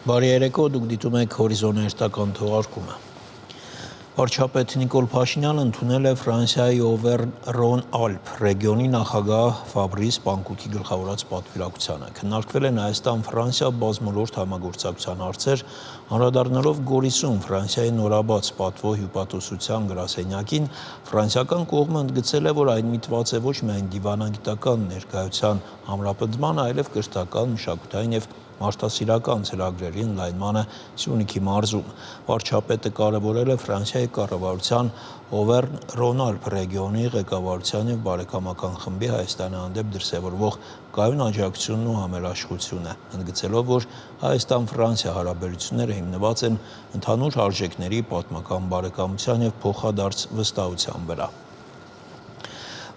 Բարի երեկո, դուք դիտում եք Հորիզոնի հերթական թողարկումը։ Վարչապետ Նիկոլ Փաշինյանը ընդունել է Ֆրանսիայի Օվերն-Ռոն-Ալպ ռեգիոնի նախագահ Ֆաբրիս Պանկուկի գլխավորած պատվիրակությանը։ Քննարկվել են Հայաստան-Ֆրանսիա բազմոլորտ համագործակցության հարցեր, անդրադառնալով Գորիսում Ֆրանսիայի նորաբաց պատվո հյուպատոսության գրասենյակին, ֆրանսիական կողմը ընդգծել է, որ այն միտված է ոչ միայն դիվանագիտական ներկայության ամրապնդման, այլև կրթական, մշակութային և մարդասիրական ծրագրերի ընդլայնմանը Սյունիքի մարզում։ Վարչապետը կարևորել է Ֆրանսիայի կառավարության Օվերն-Ռոն-Ալպ ռեգիոնի ղեկավարության և բարեկամական խմբի Հայաստանի հանդեպ դրսևորվող կայուն աջակցությունն ու համերաշխությունը, ընդգծելով, որ Հայաստան-Ֆրանսիա հարաբերությունները հիմնված են ընդհանուր արժեքների, պատմական բարեկամության և փոխադարձ վստահության վրա։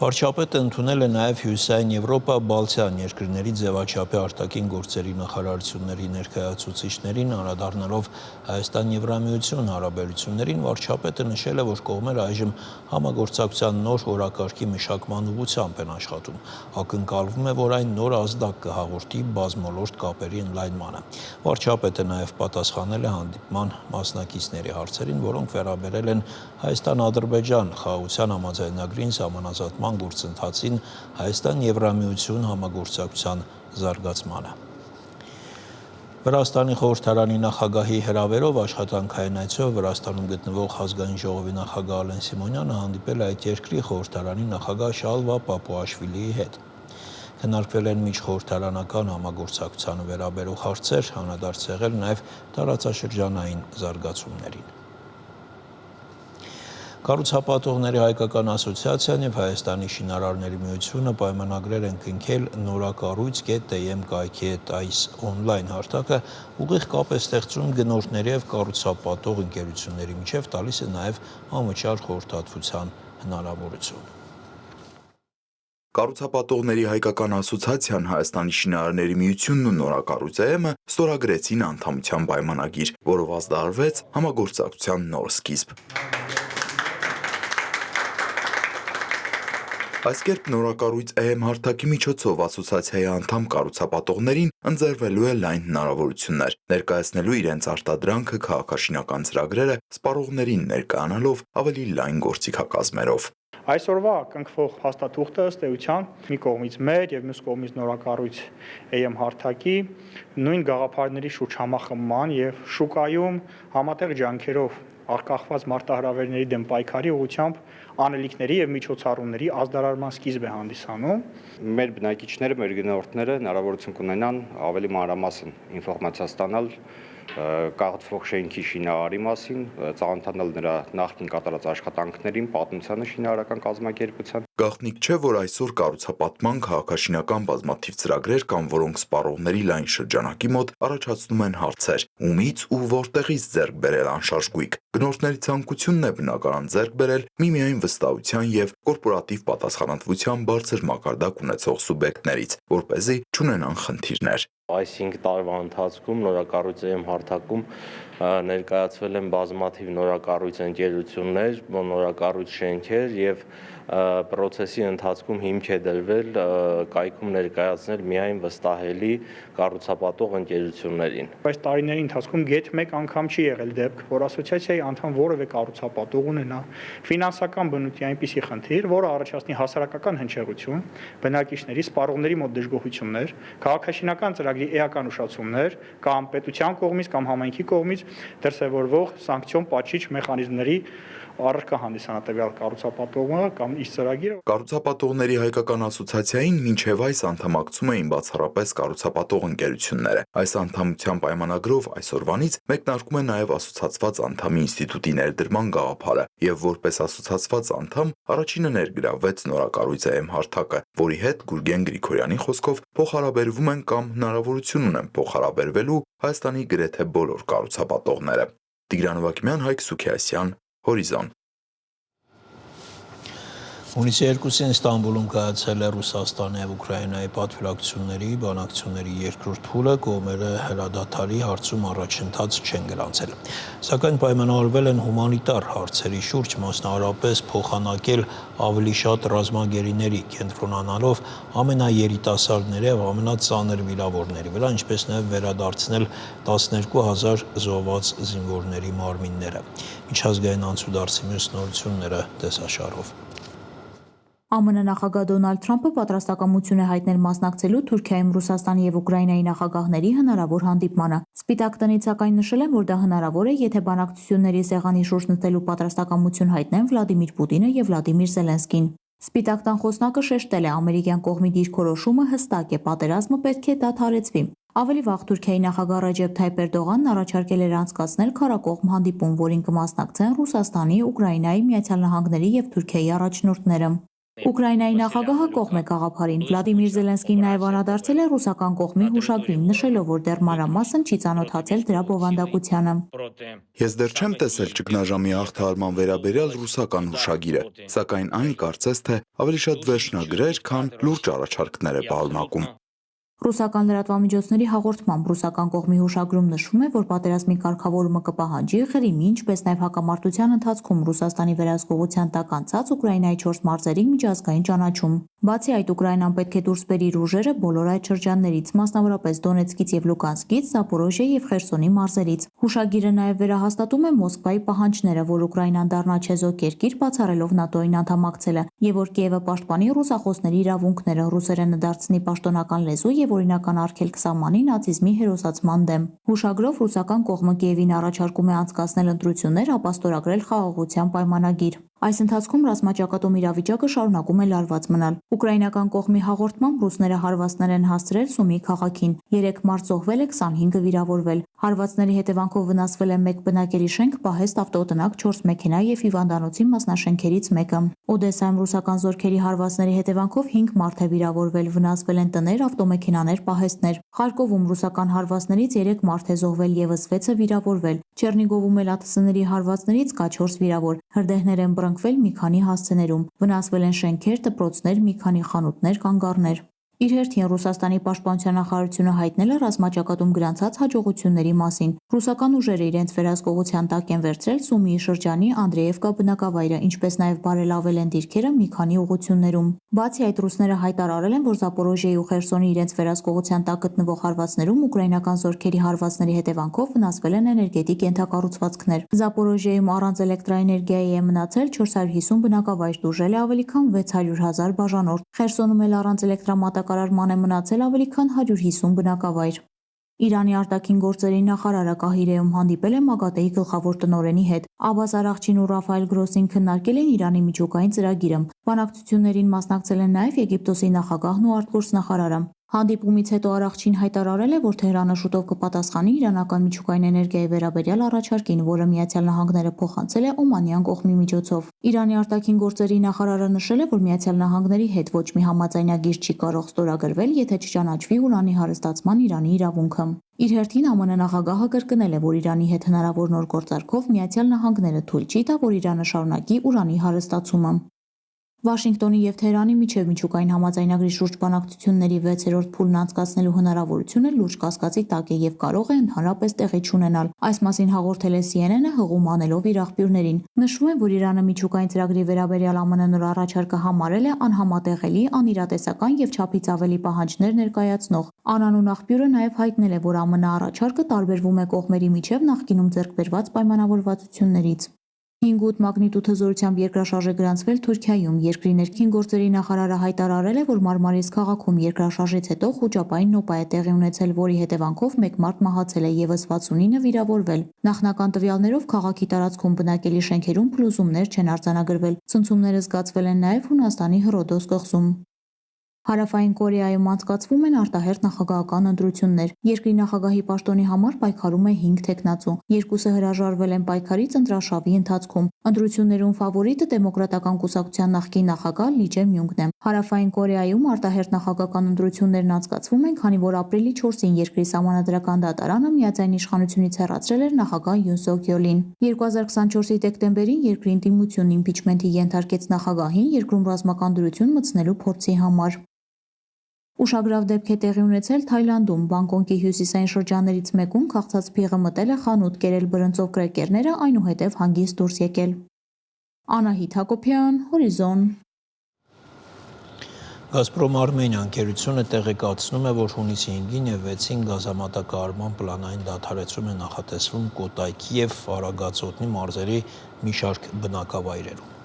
Վարչապետը ընդունել է նաև Հյուսիսային Եվրոպա, Բալթյան երկրների ձևաչափի արտաքին գործերի նախարարությունների ներկայացուցիչներին, անդրադառնալով Հայաստան-Եվրամիություն հարաբերություններին, վարչապետը նշել է, որ կողմերը այժմ համագործակցության նոր օրակարգի մշակման ուղղությամբ են աշխատում։ Ակնկալվում է, որ այն նոր ազդակ կհաղորդի բազմոլորտ կապերի ընդլայնմանը։ Վարչապետը նաև պատասխանել է հանդիպման մասնակիցների հարցերին, որոնք վերաբերել են Հայաստան-Ադրբեջան խաղաղության համաձայնագրին, սահմանազատման գործընթացին, Հայաստան-Եվրամիություն համագործակցության զարգացմանը։ Վրաստանի խորհրդարանի նախագահի հրավերով աշխատանքային այցով Վրաստանում գտնվող Ազգային ժողովի նախագահ Ալեն Սիմոնյանը հանդիպել է այդ երկրի խորհրդարանի նախագահ Շալվա Պապուաշվիլիի հետ։ Քննարկվել են միջխորհրդարանական համագործակցությանը վերաբերող հարցեր, անդրադարձ եղել նաև տարածաշրջանային զարգացումներին։ Կառուցապատողների հայկական ասոցիացիան և Հայաստանի շինարարների միությունը պայմանագրեր են կնքել նորակառույց.am կայքի հետ այս օնլայն հարթակը ուղիղ կապ է ստեղծում գնորդների և կառուցապատող ընկերությունների միջև, տալիս է նաև անվճար խորհրդատվության հնարավորություն։ Կառուցապատողների հայկական ասոցիացիան, Հայաստանի շինարարների միությունն ու նորակառույց.am-ը ստորագրեցին անդամության պայմանագիր, որով ազդարարվեց համագործակցության նոր սկիզբ։ Այս կերպ նորակառույց.am հարթակի միջոցով ասոցիացիայի անդամ կառուցապատողներին ընձեռվելու է լայն հնարավորություններ, ներկայացնելու իրենց արտադրանքը, քաղաքաշինական ծրագրերը սպառողներին ներկայանալով ավելի լայն գործիքակազմերով։ Այսօրվա կնքվող փաստաթուղթը ըստ էության մի կողմից մեր եւ մյուս կողմից նորակառույց.am հարթակի նույն գաղափարների շուրջ համախմբման եւ շուկայում համատեղ ջանքերով արկախված մարտահրավերների դեմ պայքարի ուղղությամբ անելիքների եւ միջոցառումների ազդարարման սկիզբ է հանդիսանում։ Մեր բնակիչները, մեր գնորդները հնարավորություն կունենան ավելի մանրամասն ինֆորմացիա ստանալ կառուցվող շենքի շինարարի մասին, ծանոթանալ նրա նախկին կատարած աշխատանքներին, պատմությանը շինարարական կազմակերպության։ Գաղտնիք չէ, որ այսօր կառուցապատման քաղաքաշինական բազմաթիվ ծրագրեր կան, որոնք սպառողների լայն շրջանակի մոտ առաջացնում են հարցեր՝ ումից ու որտեղից ձեռք բերել անշարժ գույք։ Գնորդների ցանկությունն է բնականon ձեռք բերել միմիայն վստահության եւ կորպորատիվ պատասխանատվության բարձր մակարդակ ունեցող սուբյեկտներից, որպեսզի չունենան խնդիրներ։ Այս 5 տարվա ընթացքում նորակառույց.am հարթակում ներկայացվել են բազմաթիվ նորակառույց ընկերություններ, նորակառույց շենքեր եւ պրոցեսի ընթացքում հիմք է դրվել կայքում ներկայացնել միայն վստահելի կառուցապատող ընկերություններին։ Այս տարիների ընթացքում գեթ մեկ անգամ չի եղել դեպք, որ ասոցիացիայի անդամ որևէ կառուցապատող ունենա ֆինանսական բնույթի այնպիսի խնդիր, որը առաջացնի հասարակական հնչեղություն, բնակիչների, սպառողների մոտ դժգոհություններ, քաղաքաշինական ծրագրի էական ուշացումներ կամ պետության կողմից կամ համայնքի կողմից դրսևորվող սանկցիոն պատժիչ մեխանիզմների առարկա հանդիսանա տվյալ կառուցապատողը կամ իր ծրագիրը։ Կառուցապատողների հայկական ասոցիացիային մինչև այս անդամակցում էին բացառապես կառուցապատող ընկերությունները։ Այս անդամության պայմանագրով այսօրվանից մեկնարկում է նաև ասոցիացված անդամի ինստիտուտի ներդրման գաղափարը եւ որպես ասոցիացված անդամ առաջինը ներգրավվեց նորակառույց.am հարթակը, որի հետ Գուրգեն Գրիգորյանի խոսքով փոխհարաբերվում են կամ հնարավորություն ունեն փոխհարաբերվելու Հայաստանի գրեթե բոլոր կառուցապատողները։ Տիգրան Վակիմյան, Հայկ Սուքիասյան, Հորիզոն։ Հունիսի 2-ին Ստամբուլում կայացել է Ռուսաստանի եւ Ուկրաինայի պատվիրակությունների բանակցությունների երկրորդ փուլը, կողմերը հրադադարի հարցում առաջընթաց չեն գրանցել։ Սակայն պայմանավորվել են հումանիտար հարցերի շուրջ, մասնավորապես փոխանակել ավելի շատ ռազմագերիների, կենտրոնանալով ամենաերիտասարդների եւ ամենածանր վիրավորների վրա, ինչպես նաեւ վերադարձնել 12000 զոհված զինվորների մարմինները։ Միջազգային անցուդարձի մյուս նորությունները տեսաշարով։ ԱՄՆ նախագահ Դոնալդ Թրամփը պատրաստակամություն է հայտնել մասնակցելու Թուրքիայում Ռուսաստանի եւ Ուկրաինայի նախագահների հնարավոր հանդիպմանը։ Սպիտակ տնից սակայն նշել են, որ դա հնարավոր է, եթե բանակցությունների սեղանի շուրջ նստելու պատրաստակամություն հայտնեն Վլադիմիր Պուտինը եւ Վլադիմիր Զելենսկին։ Սպիտակ տան խոսնակը շեշտել է, ամերիկյան կողմի դիրքորոշումը հստակ է, պատերազմը պետք է դադարեցվի։ Ավելի վաղ Թուրքիայի նախագահ Ռաջեփ Թայիփ Էրդողանն առաջարկել էր անցկացնել քարակողմ հանդիպում, որին կմասնակցեն Ռուսաստանի, Ուկրաինայի, Միացյալ Նահանգների եւ Թուրքիայի առաջնորդները։ Ուկրաինայի նախագահը կողմ է գաղափարին։ Վլադիմիր Զելենսկին նաև անդրադարձել է ռուսական կողմի հուշագրին, նշելով, որ դեռ մանրամասն չի ծանոթացել դրա բովանդակությանը։ Ես դեռ չեմ տեսել ճգնաժամի հաղթահարման վերաբերյալ ռուսական հուշագիրը, սակայն այն կարծես թե ավելի շատ վերջնագրեր, քան լուրջ առաջարկներ է պարունակում։ Ռուսական լրատվամիջոցների հաղորդմամբ ռուսական կողմի հուշագրում նշվում է, որ պատերազմի կարգավորումը կպահանջի Ղրիմի, ինչպես նաև հակամարտության ընթացքում Ռուսաստանի վերահսկողության տակ անցած Ուկրաինայի 4 մարզերի միջազգային ճանաչում։ Բացի այդ, Ուկրաինան պետք է դուրս բերի իր ուժերը բոլոր այդ շրջաններից, մասնավորապես Դոնեցկից եւ Լուկանսկից, Զապորոժիա եւ Խերսոնի մարզերից։ Հուշագիրը նաև վերահաստատում է Մոսկվայի պահանջները, որ Ուկրաինան դառնա չեզոք երկիր, բացառելով ՆԱՏՕ-ին անդամակցելը, եւ որ Կիևը պաշտպանի ռուսախոսների իրավունքները, ռուսերենը դարձնի պաշտոնական լեզու եւ օրինական արգելք սահմանի նացիզմի հերոսացման դեմ։ Հուշագրով ռուսական կողմը Կիևին առաջարկում է անցկացնել ընտրություններ, ապաստորագրել խաղաղության պայմանագիր։ Այս ընթացքում ռազմաճակատում իրավիճակը շարունակում է լարված մնալ։ Ուկրաինական կողմի հաղորդմամբ ռուսները հարվածներ են հասցրել Սումի քաղաքին։ 3 մարդ զոհվել է, 25-ը վիրավորվել։ Հարվածների հետևանքով վնասվել է 1 բնակելի շենք, պահեստ ավտոտնակ, 4 մեքենա եւ հիվանդանոցի մասնաշենքերից մեկը։ Օդեսայում ռուսական զորքերի հարվածների հետևանքով 5 մարդ է վիրավորվել, վնասվել են տներ, ավտոմեքենաներ, պահեստներ։ Խարկովում ռուսական հարվածներից 3 մարդ է զոհվել, եւս 6-ը վիրավորվել։ Չեռնիգովում էլ ԱԹՍ-ների հարվածներից կա 4 վիրավոր։ Հրդեհներ են բռնկվել մի քանի հասցեներում։ Վնասվել են շենքեր, դպրոցներ, մի քանի խանութներ, կանգառներ։ Իր հերթին Ռուսաստանի պաշտպանության նախարարությունը հայտնել է ռազմաճակատում գրանցած հաջողությունների մասին։ Ռուսական ուժերը իրենց վերահսկողության տակ են վերցրել Սումիի շրջանի Անդրեևկա բնակավայրը, ինչպես նաև բարելավել են դիրքերը մի քանի ուղղություններում։ Բացի այդ, ռուսները հայտարարել են, որ Զապորոժիայի ու Խերսոնի իրենց վերահսկողության տակ գտնվող հարվածներում ուկրաինական զորքերի հարվածների հետևանքով վնասվել են էներգետիկ ենթակառուցվածքներ։ Զապորոժիայում առանց էլեկտրաէներգիայի է մնացել 450 բնակավայր, տուժել է ավելի քան 600,000 բաժանորդ։ Խերսոնում էլ առանց էլեկտրամատակարարման է մնացել ավելի քան 150 բնակավայր։ Իրանի արտաքին գործերի նախարարը Կահիրեում հանդիպել է ՄԱԳԱՏԵ-ի գլխավոր տնօրենի հետ։ Աբբաս Արաղչին ու Ռաֆայել Գրոսին քննարկել են Իրանի միջուկային ծրագիրը։ Բանակցություններին մասնակցել են նաև Եգիպտոսի նախագահն ու արտգործնախարարը։ Հանդիպումից հետո Արաղչին հայտարարել է, որ Թեհրանը շուտով կպատասխանի իրանական միջուկային էներգիայի վերաբերյալ առաջարկին, որը Միացյալ Նահանգները փոխանցել է օմանյան կողմի միջոցով։ Իրանի արտաքին գործերի նախարարը նշել է, որ Միացյալ Նահանգների հետ ոչ մի համաձայնագիր չի կարող ստորագրվել, եթե չճանաչվի ուրանի հարստացման Իրանի իրավունքը։ Իր հերթին ԱՄՆ նախագահը կրկնել է, որ Իրանի հետ հնարավոր նոր գործարքով Միացյալ Նահանգները թույլ չի տա, որ Իրանը շարունակի ուրանի հարստացումը։ Վաշինգտոնի եւ Թեհրանի միջև միջուկային համաձայնագրի շուրջ բանակցությունների 6-րդ փուլն անցկացնելու հնարավորությունը լուրջ կասկածի տակ է եւ կարող է ընդհանրապես տեղի չունենալ։ Այս մասին հաղորդել է CNN-ը հղում անելով իր աղբյուրներին։ Նշվում է, որ Իրանը միջուկային ծրագրի վերաբերյալ ԱՄՆ նոր առաջարկը համարել է անհամատեղելի, անիրատեսական եւ չափից ավելի պահանջներ ներկայացնող։ Անանուն աղբյուրը նաեւ հայտնել է, որ ԱՄՆ առաջարկը տարբերվում է կողմերի միջև նախկինում ձեռք բերված պայմանավորվածություններից։ 5.8 մագնիտուդ հզորությամբ երկրաշարժ է գրանցվել Թուրքիայում։ Երկրի ներքին գործերի նախարարը հայտարարել է, որ Մարմարիս քաղաքում երկրաշարժից հետո խուճապային նոպա է տեղի ունեցել, որի հետևանքով 1 մարդ մահացել է, եւս 69-ը վիրավորվել։ Նախնական տվյալներով քաղաքի տարածքում բնակելի շենքերում փլուզումներ չեն արձանագրվել։ Ցնցումները զգացվել են նաեւ Հունաստանի Հռոդոս կղզում։ Հարավային Կորեայում անցկացվում են արտահերթ նախագահական ընտրություններ։ Երկրի նախագահի պաշտոնի համար պայքարում է 5 թեկնածու։ Երկուսը հրաժարվել են պայքարից ընտրաշավի ընթացքում։ Ընտրություններում ֆավորիտը դեմոկրատական կուսակցության նախկին նախագահ Լի Ջե-մյունգն է։ Հարավային Կորեայում արտահերթ նախագահական ընտրություններն անցկացվում են, քանի որ ապրիլի 4-ին երկրի սահմանադրական դատարանը միաձայն իշխանությունից հեռացրել էր նախագահ Յուն Սոկ Յոլին։ 2024-ի դեկտեմբերին երկրի ինտիմությունն իմպիչմենթի ենթարկեց նախագահին երկրում ռազմական դրություն մտցնելու փորձի համար։ Ուշագրավ դեպք է տեղի ունեցել Թայլանդում։ Բանգկոկի հյուսիսային շրջաններից մեկում քաղցած փիղը մտել է խանութ, կերել բրնցով կրեկերները, այնուհետև հանգիստ դուրս եկել։ Անահիտ Հակոբյան, Հորիզոն։ Գազպրոմ Արմենիա ընկերությունը տեղեկացնում է, որ հունիսի 5-ին եւ 6-ին գազամատակարարման պլանային դադարեցում է նախատեսվում Կոտայքի եւ Ֆարագածոտնի մարզերի մի շարք բնակավայրերում։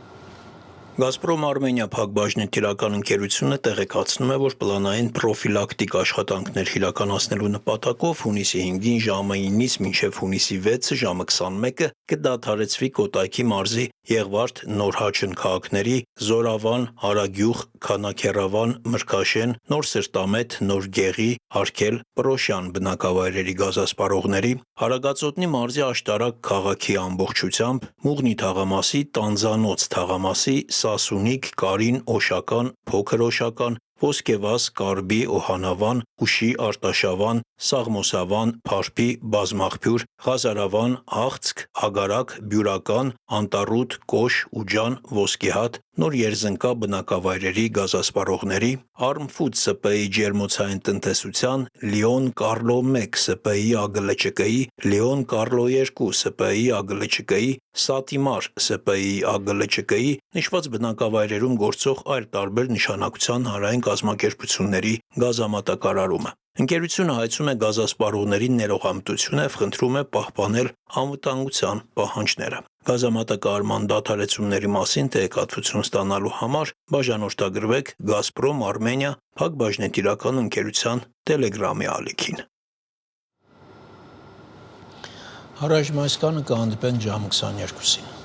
Գազպրոմ Արմենիա փակbaşնետիրական ընկերությունը տեղեկացնում է, որ պլանային պրոֆիլակտիկ աշխատանքներ իրականացնելու նպատակով հունիսի 5-ին ժամը 9-ից մինչև հունիսի 6-ը ժամը 21-ը կդադարեցվի Կոտայքի մարզի Եղվարդ, Նորհաչն քաղաքների Զորավան, Հարագյուղ, Քանաքեռավան, Մրգաշեն, Նոր Սրտամետ, Նոր Գեղի, Արքել, Պրոշյան բնակավայրերի գազասպառողների, Հարագածոտնի մարզի Աշտարակ քաղաքի ամբողջությամբ, Մուղնի թաղամասի, Տանձանոց թաղամասի, Սասունիք, Կարին, Օշական, Փոքր Օշական, Ոսկեվազ, Կարբի, Օհանավան, Ուշի, Արտաշավան, Սաղմոսավան, Փարփի, Բազմաղբյուր, Ղազարավան, Աղցք, Ագարակ, Բյուրական, Անտառուտ, Կոշ, Ուջան, Ոսկեհատ, Նոր Երզնկա բնակավայրերի գազասպառողների, Armfood ՍՊ-ի ջերմոցային տնտեսության, Լիոն Կարլո 1 ՍՊ-ի ԱԳԼՉԿ-ի, Լիոն Կարլո 2 ՍՊ-ի ԱԳԼՉԿ-ի, Սատիմար ՍՊ-ի ԱԳԼՉԿ-ի նշված բնակավայրերում գործող այլ տարբեր նշանակության հանրային կազմակերպությունների գազամատակարարումը։ Ընկերությունը հայցում է գազասպառողների ներողամտություն եւ խնդրում է պահպանել անվտանգության պահանջները։ Գազամատակարարման դադարեցումների մասին տեղեկատվություն ստանալու համար բաժանորդագրվեք Գազպրոմ Արմենիա փակbaşնետիրական ընկերության Telegram-ի ալիքին։ Հարաժմայսկանը կհանդիպեն ժամը 22-ին։